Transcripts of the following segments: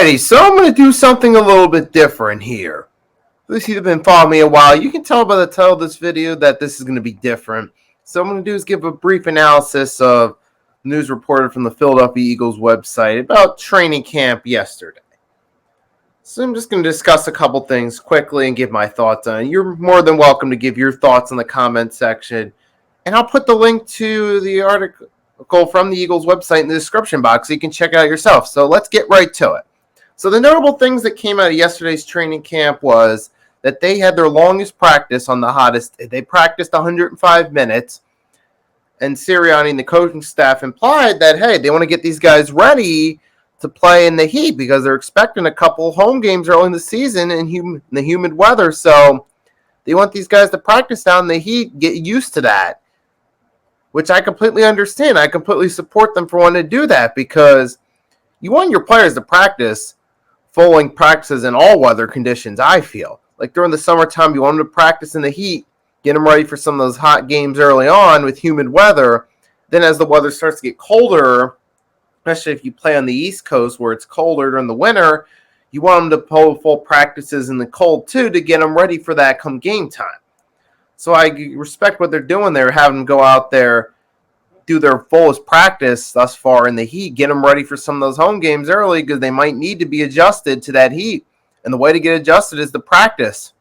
Alrighty, so I'm going to do something a little bit different here. If you've been following me a while, you can tell by the title of this video that this is going to be different. So what I'm going to do is give a brief analysis of news reported from the Philadelphia Eagles website about training camp yesterday. So I'm just going to discuss a couple things quickly and give my thoughts on it. You're more than welcome to give your thoughts in the comment section. And I'll put the link to the article from the Eagles website in the description box so you can check it out yourself. So let's get right to it. So the notable things that came out of yesterday's training camp was that they had their longest practice on the hottest. They practiced 105 minutes. And Sirianni and the coaching staff implied that, hey, they want to get these guys ready to play in the heat because they're expecting a couple home games early in the season in the humid weather. So they want these guys to practice down in the heat, get used to that, which I completely understand. I completely support them for wanting to do that because you want your players to practice full-length practices in all weather conditions, I feel. Like during the summertime, you want them to practice in the heat, get them ready for some of those hot games early on with humid weather. Then as the weather starts to get colder, especially if you play on the East Coast where it's colder during the winter, you want them to pull full practices in the cold too to get them ready for that come game time. So I respect what they're doing there, having them go out there, do their fullest practice thus far in the heat, get them ready for some of those home games early because they might need to be adjusted to that heat. And the way to get adjusted is to practice.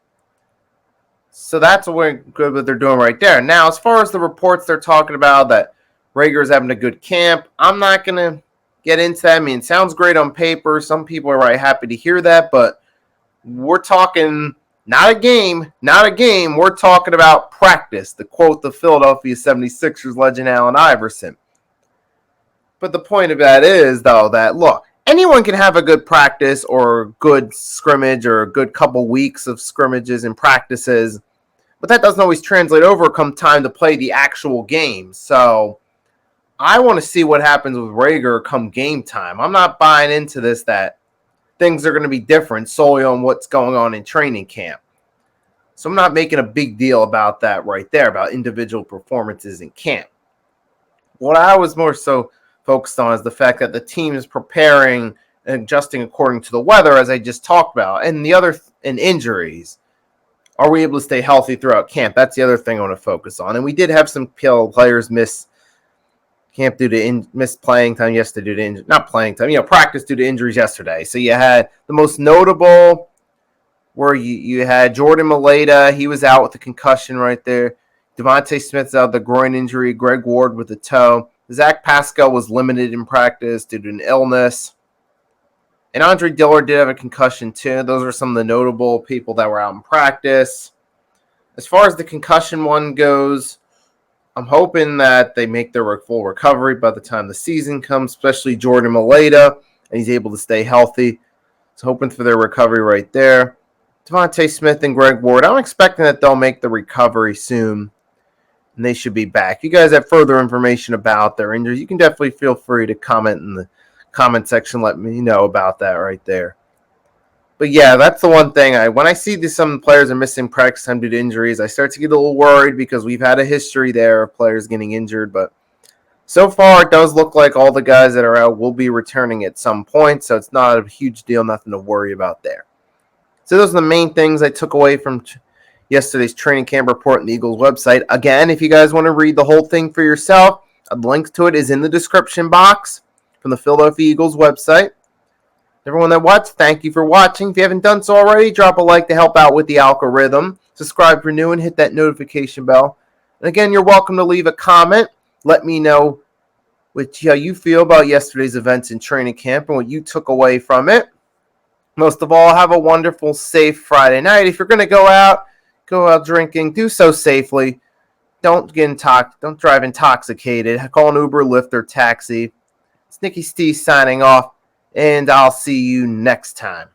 So that's what they're doing right there. Now, as far as the reports they're talking about that Reagor's having a good camp, I'm not going to get into that. I mean, it sounds great on paper. Some people are right happy to hear that, but we're talking not a game. We're talking about practice, to quote the Philadelphia 76ers legend Allen Iverson. But the point of that is, though, that, look, anyone can have a good practice or a good scrimmage or a good couple weeks of scrimmages and practices, but that doesn't always translate over come time to play the actual game. So I want to see what happens with Reagor come game time. I'm not buying into this that things are going to be different solely on what's going on in training camp. So I'm not making a big deal about that right there, about individual performances in camp. What I was more so focused on is the fact that the team is preparing and adjusting according to the weather, as I just talked about, and the other and injuries. Are we able to stay healthy throughout camp? That's the other thing I want to focus on. And we did have some players miss camp due to missed playing time yesterday due to not playing time, practice due to injuries yesterday. So you had the most notable where you had Jordan Mailata. He was out with a concussion right there. Devontae Smith's out with a groin injury. Greg Ward with a toe. Zach Pascal was limited in practice due to an illness. And Andre Dillard did have a concussion too. Those are some of the notable people that were out in practice. As far as the concussion one goes, I'm hoping that they make their full recovery by the time the season comes, especially Jordan Mailata, and he's able to stay healthy. So hoping for their recovery right there. Devontae Smith and Greg Ward, I'm expecting that they'll make the recovery soon, and they should be back. If you guys have further information about their injuries, you can definitely feel free to comment in the comment section. Let me know about that right there. But yeah, that's the one thing. When I see some players are missing practice time due to injuries, I start to get a little worried because we've had a history there of players getting injured. But so far, it does look like all the guys that are out will be returning at some point. So it's not a huge deal, nothing to worry about there. So those are the main things I took away from yesterday's training camp report on the Eagles website. Again, if you guys want to read the whole thing for yourself, the link to it is in the description box from the Philadelphia Eagles website. Everyone that watched, thank you for watching. If you haven't done so already, drop a like to help out with the algorithm. Subscribe for new and hit that notification bell. And again, you're welcome to leave a comment. Let me know how you feel about yesterday's events in training camp and what you took away from it. Most of all, have a wonderful, safe Friday night. If you're going to go out drinking, do so safely. Don't drive intoxicated. Call an Uber, Lyft, or taxi. It's Nicky Steve signing off, and I'll see you next time.